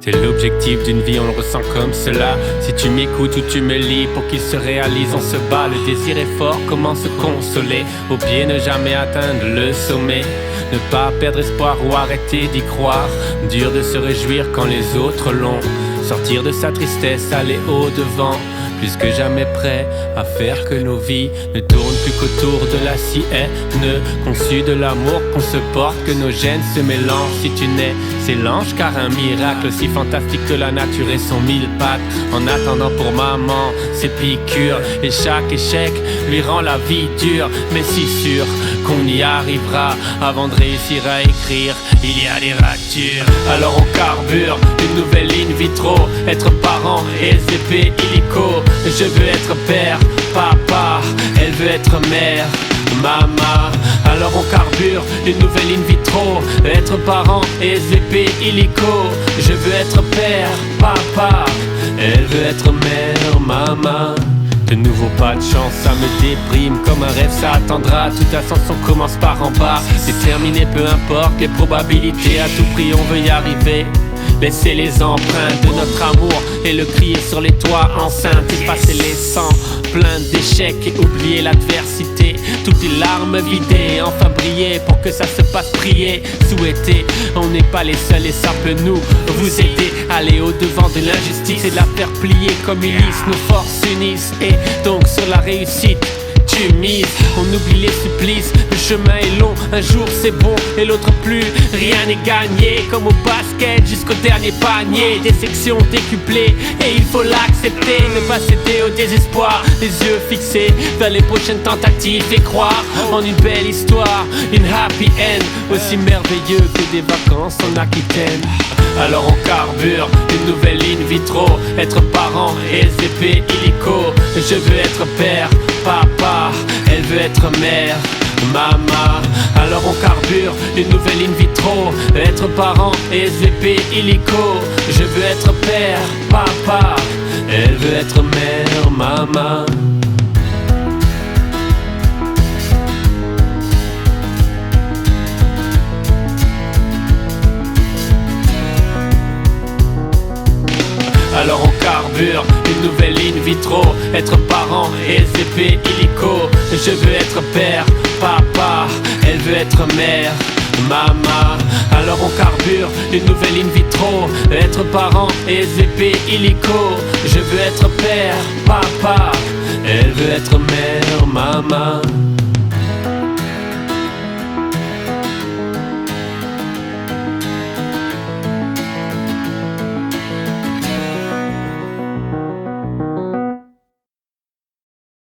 Et l'objectif d'une vie on le ressent comme cela. Si tu m'écoutes ou tu me lis, pour qu'il se réalise on se bat. Le désir est fort, comment se consoler? Au pied ne jamais atteindre le sommet, ne pas perdre espoir ou arrêter d'y croire. Dur de se réjouir quand les autres l'ont. Sortir de sa tristesse, aller au-devant. Plus que jamais prêt à faire que nos vies ne tournent plus qu'autour de la sienne. Conçu de l'amour qu'on se porte, que nos gènes se mélangent. Si tu nais, c'est l'ange, car un miracle aussi fantastique que la nature et son mille pattes. En attendant pour maman, ses piqûres, et chaque échec lui rend la vie dure. Mais si sûr qu'on y arrivera, avant de réussir à écrire, il y a des ratures. Alors on carbure une nouvelle ligne vitro, être parent et SVP illico. Je veux être père, papa, elle veut être mère, maman. Alors on carbure une nouvelle in vitro, être parent et SVP illico. Je veux être père, papa, elle veut être mère, maman. De nouveau pas de chance, ça me déprime. Comme un rêve, ça attendra. Toute ascension commence par en bas. Déterminé, peu importe les probabilités. À tout prix, on veut y arriver. Laisser les empreintes de notre amour et le crier sur les toits enceintes. Effacer les sangs pleins d'échecs et oublier l'adversité. Toutes les larmes vidées, enfin briller pour que ça se passe prier. Souhaiter, on n'est pas les seuls et ça peut nous vous aider. Aller au-devant de l'injustice et de la faire plier comme Ulysse. Nos forces s'unissent et donc sur la réussite tu mises. On oublie les supplices, le chemin est long. Un jour c'est bon et l'autre plus. Rien n'est gagné, comme au basket jusqu'au dernier panier. Des sections décuplées et il faut l'accepter. Ne pas céder au désespoir, les yeux fixés vers les prochaines tentatives et croire en une belle histoire, une happy end, aussi merveilleux que des vacances en Aquitaine. Alors on carbure une nouvelle in vitro, être parent et SVP illico. Je veux être père, papa, elle veut être mère, maman. Alors on carbure une nouvelle in vitro, être parent et SVP illico. Je veux être père, papa, elle veut être mère, maman. Alors on carbure une nouvelle in vitro, être parent et SVP illico. Je veux être père, papa, elle veut être mère, maman. Alors on carbure une nouvelle in vitro, être parent et SVP illico. Je veux être père, papa, elle veut être mère, maman.